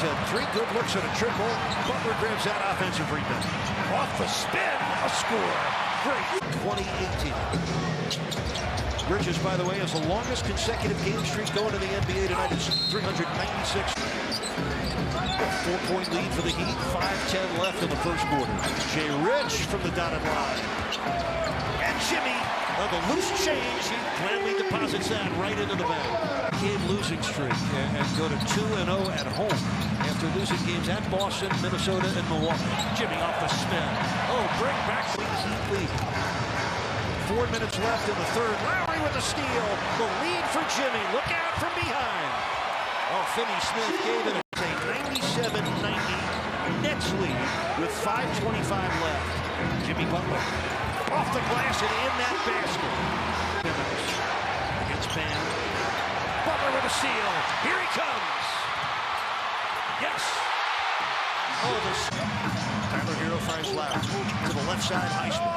He's had 3 good looks at a triple. Butler grabs that offensive rebound. Off the spin, a score. Great. 2018. Bridges, by the way, has the longest consecutive game streak going in the NBA tonight. It's 396. 4-point lead for the Heat. 5:10 left in the first quarter. Jay Rich from the dotted line. And Jimmy, the loose change, he gladly deposits that right into the bag. Game losing streak and go to 2-0 at home after losing games at Boston, Minnesota, and Milwaukee. Jimmy off the spin. Oh, bring back the Heat lead. 4 minutes left in the third. Lowry with the steal. The lead for Jimmy. Look out from behind. Oh, Finney Smith gave it a 97-90 Nets lead with 5:25 left. Jimmy Butler off the glass and in that basket. Against Bam. Butler with a steal. Here he comes. Yes. Oh, this. Tyler Hero finds Lowry to the left side. Highsmith.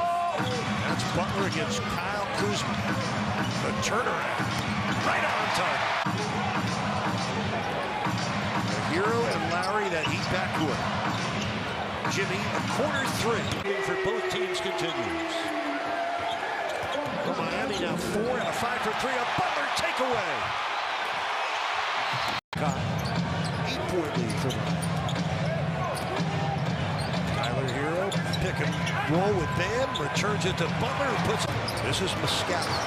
That's Butler against Kyle Kuzma. The turnaround. Right on target. The Hero and Lowry, that Heat backcourt. Jimmy, a corner 3 for both teams continues. Well, Miami now 4 and a 5 for 3. A Butler takeaway. 8-point lead for them. Tyler Hero, pick and roll with Bam, returns it to Butler, who puts it. This is Muscala.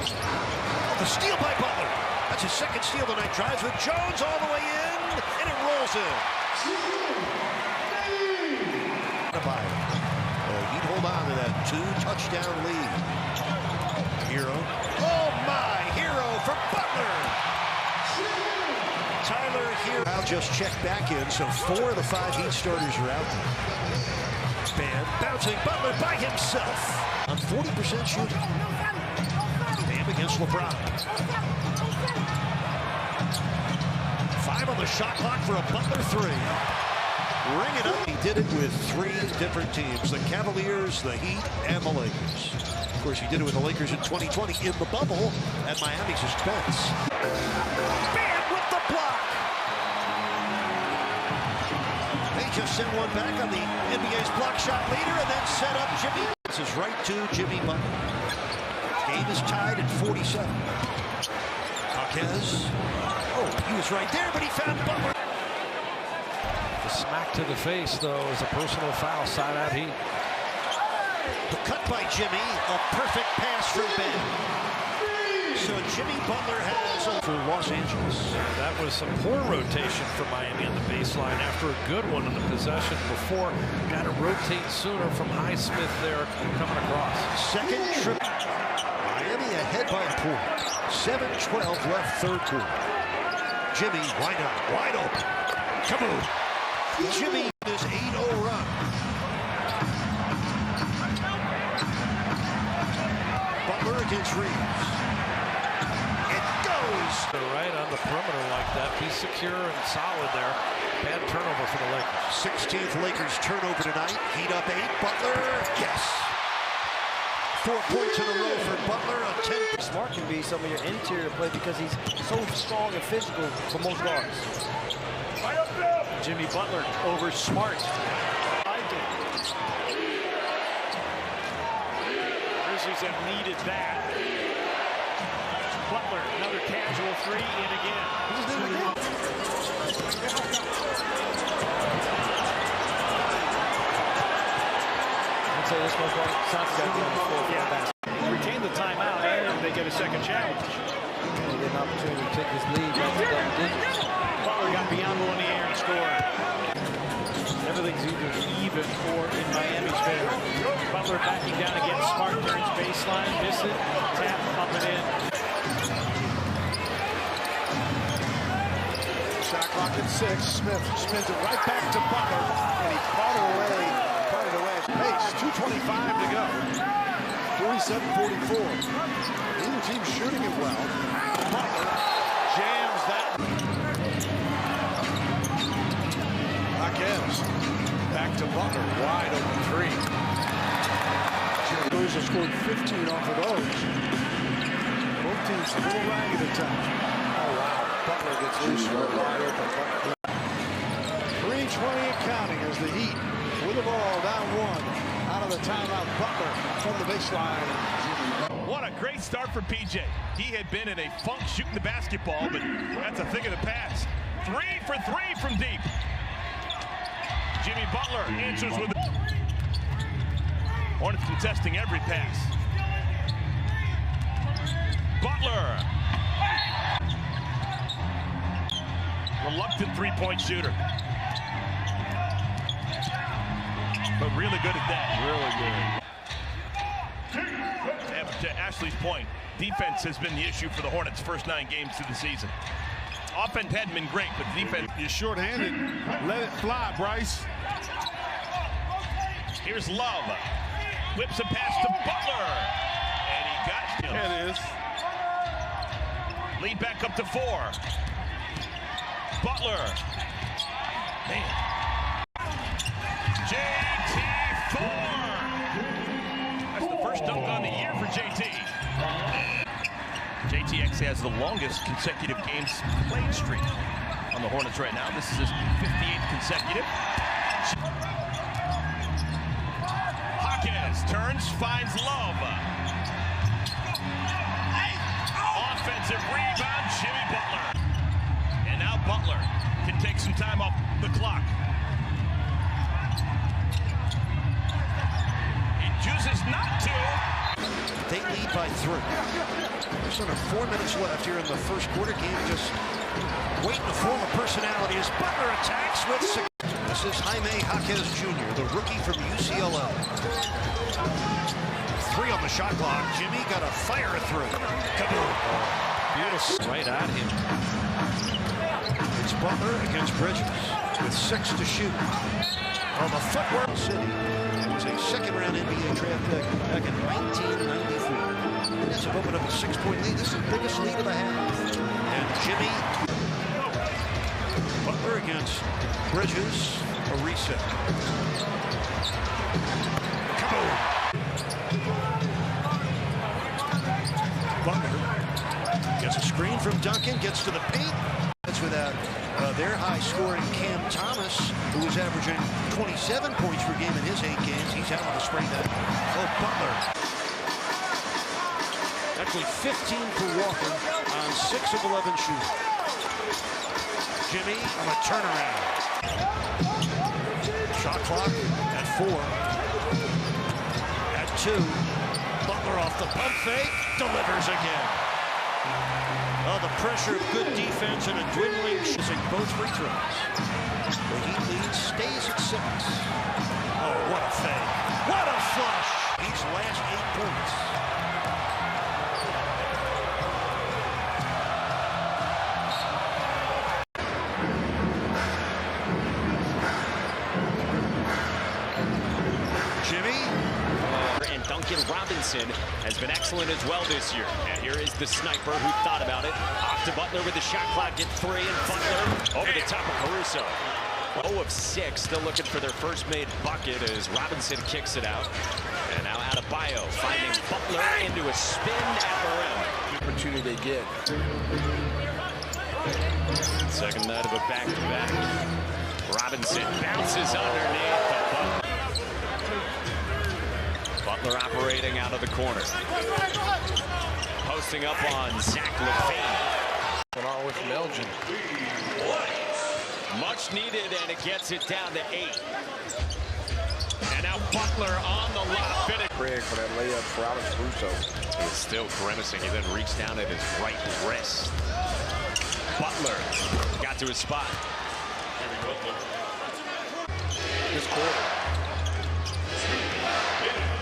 Oh, the steal by Butler. That's his second steal tonight. Drives with Jones all the way in, and it rolls in. He'd hold on to that 2-touchdown lead. Hero. Oh my, Hero for Butler. Tyler Hero. I'll just check back in, so 4 of the 5 Heat starters are out there. Bam bouncing Butler by himself on 40% shooting. Bam against LeBron. 5 on the shot clock for a Butler 3. Ring it up. He did it with 3 different teams, the Cavaliers, the Heat, and the Lakers. Of course, he did it with the Lakers in 2020 in the bubble at Miami's expense. Bam with the block. They just sent one back on the NBA's block shot leader and then set up Jimmy. This is right to Jimmy Butler. Game is tied at 47. Marquez. Oh, he was right there, but he found Butler. The smack to the face, though, is a personal foul. Side out Heat. The cut by Jimmy. A perfect pass from Ben. So Jimmy Butler has for Los Angeles. That was some poor rotation for Miami on the baseline after a good one in the possession before. Got to rotate sooner from Highsmith there coming across. Second trip. Miami ahead by a point. 7:12 left third quarter. Jimmy, wide out, wide open. Kaboom. Jimmy, this 8-0 run. Butler against Reeves. It goes. Right on the perimeter like that. Be secure and solid there. Bad turnover for the Lakers. 16th Lakers turnover tonight. Heat up 8. Butler, yes. 4 points in a row for Butler. A 10. Smart can be some of your interior play because he's so strong and physical for most guards. Jimmy Butler over Smart. Grizzlies have needed that. Butler, another casual 3, in again. I'd say this one, Sox got to be on the floor for the basket. Retain the timeout, and they get a second challenge. They get an opportunity to take this lead back to double digits. Butler got Biombo in the air and scored. Everything's either even or in Miami's favor. Butler backing down again. Smart turns baseline, miss it, tap, up and in. Shot clock at 6. Smith spins it right back to Butler, and he caught it away. Pace, 2:25 to go. 47-44. Neither team shooting it well. Butler jams that. Marquez back to Butler, wide open 3. Jimmy has scored 15 off of those. Both teams a little ragged at times. Oh wow, Butler gets loose for a wide open. 20 and counting as the Heat with the ball down one. Out of the timeout, Butler from the baseline. What a great start for PJ. He had been in a funk shooting the basketball, but that's a thing of the past. 3 for 3 from deep. Jimmy Butler answers with Hornets contesting every pass. Butler. Reluctant three-point shooter. But really good at that. Really good. And to Ashley's point, defense has been the issue for the Hornets' first 9 games of the season. Offense hadn't been great, but defense. You're short-handed. Let it fly, Bryce. Here's Love. Whips a pass to Butler. And he got him. There it is. Lead back up to 4. Butler. Man. JT 4. That's the first dunk on the year for JT. JT actually has the longest consecutive games played streak on the Hornets right now. This is his 58th consecutive. Hawkins turns, finds Love. Offensive rebound, Jimmy Butler. And now Butler can take some time off the clock. He chooses not to. They lead by 3. There's under 4 minutes left here in the first quarter. Game just waiting to form a personality as Butler attacks with 6. This is Jaime Jaquez Jr., the rookie from UCLA. 3 on the shot clock. Jimmy got a fire through. Kaboom. Beautiful. Right at him. It's Butler against Bridges with 6 to shoot. On the footwork City. It was a second-round NBA draft pick back in 1994. And that's opened up a 6-point lead. This is the biggest lead of the half. And Jimmy Butler against Bridges. A reset. Kaboom. Butler gets a screen from Duncan, gets to the paint. That's without their high-scoring Cam Thomas, who was averaging 27 points per game in his 8 games. He's out on the spray net. Oh, Butler. Actually 15 for Walker on 6 of 11 shooting. Jimmy on a turnaround. Shot clock at 4. At 2. Butler off the pump fake. Delivers again. Oh, the pressure of good defense and a dwindling shooting both free throws. The Heat lead stays at 6. Oh, what a fake. What a flush. Heat's last 8 points. Jimmy. And Duncan Robinson has been excellent as well this year. And here is the sniper who thought about it. Off to Butler with the shot clock at 3, and Butler over the top of Caruso. 0 of 6, still looking for their first made bucket as Robinson kicks it out. And now out of Bio, finding Butler into a spin at the rim. Opportunity they get. Second night of a back-to-back. Robinson bounces underneath the Butler. Butler operating out of the corner. Posting up on Zach LaVine. Went on with Elgin. Much needed, and it gets it down to 8. And now Butler on the lob. Craig for that layup for Alex Caruso. He's still grimacing. He then reached down at his right wrist. Butler got to his spot. This quarter.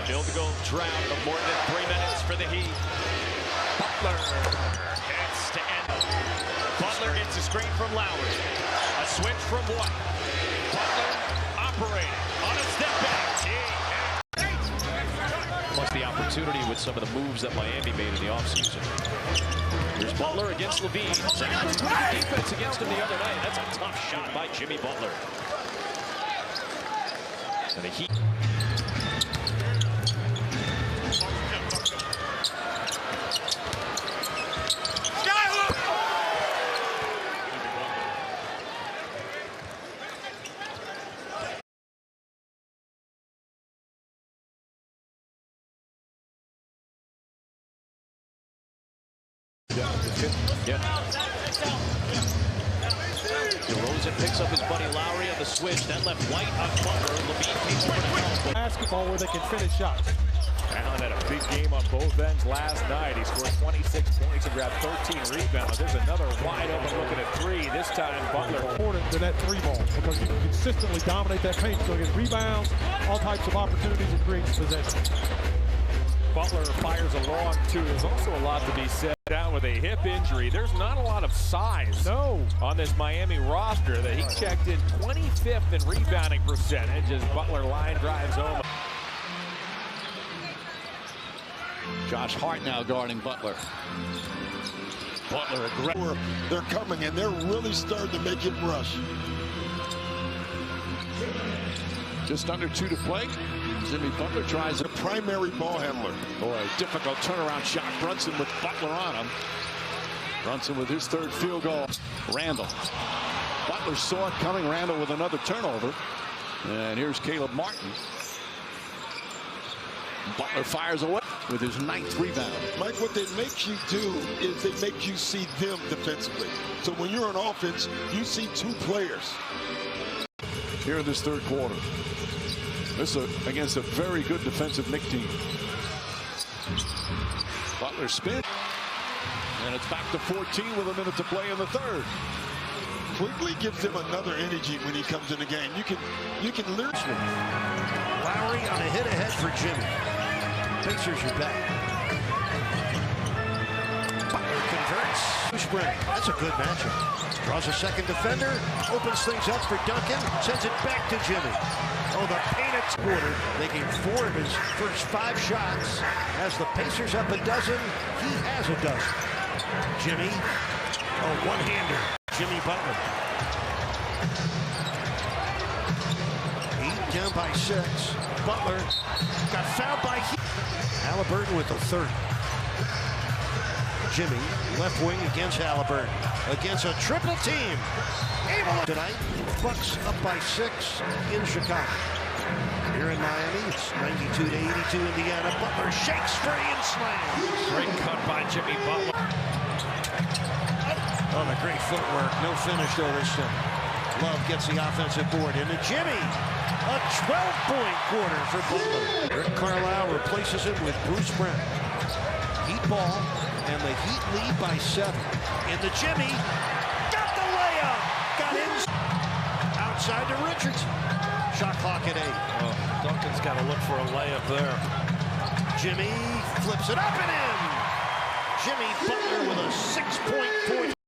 Field goal drought of more than 3 minutes for the Heat. Butler hits to end. Butler gets a screen from Lowry. A switch from White. Butler operating on a step back. Plus the opportunity with some of the moves that Miami made in the offseason. Here's Butler against LaVine. Zions put the defense against him the other night. That's a tough shot by Jimmy Butler. And the Heat. Yeah. DeRozan picks up his buddy Lowry on the switch. That left White on Butler. Levine takes over to help. Basketball where they can finish shots. Allen had a big game on both ends last night. He scored 26 points and grabbed 13 rebounds. There's another wide open looking at three. This time Butler. Important than that three ball because you can consistently dominate that paint. So get rebounds, all types of opportunities, and creates possession. Butler fires a long two. There's also a lot to be said. Down with a hip injury. There's not a lot of size on this Miami roster. That he checked in 25th in rebounding percentage as Butler line drives home. Josh Hart now guarding Butler. Butler aggressive. They're coming and they're really starting to make him rush. Just under 2 to play. Jimmy Butler tries a primary ball handler. Boy, difficult turnaround shot. Brunson with Butler on him. Brunson with his 3rd field goal. Randall. Butler saw it coming. Randall with another turnover. And here's Caleb Martin. Butler fires away with his 9th rebound. Mike, what they make you do is they make you see them defensively. So when you're on offense, you see 2 players. Here in this 3rd quarter. This is against a very good defensive Knick team. Butler spin. And it's back to 14 with a minute to play in the 3rd. Quickly gives him another energy when he comes in the game. You can literally. Lowry on a hit ahead for Jimmy. Pacers are back. Butler converts. Spring. That's a good matchup. Draws a second defender. Opens things up for Duncan. Sends it back to Jimmy. Oh, the painted quarter. Making 4 of his first 5 shots. Has the Pacers up a dozen. He has a dozen. Jimmy. Oh, one-hander. Jimmy Butler. Heat down by 6. Butler got fouled by Heat. Halliburton with the 3rd. Jimmy, left wing against Halliburton. Against a triple team. Able tonight. Bucks up by 6 in Chicago. Here in Miami, it's 92-82 Indiana. Butler shakes free and slams. Great cut by Jimmy Butler. Oh, the great footwork. No finish though this time. Love gets the offensive board. And to Jimmy, a 12-point quarter for Butler. Rick Carlisle replaces him with Bruce Brown. Heat ball, and the Heat lead by 7. And the Jimmy got the layup. Got in. Outside to Richardson. Shot clock at 8. Oh, Duncan's got to look for a layup there. Jimmy flips it up and in. Jimmy Butler with a 6-point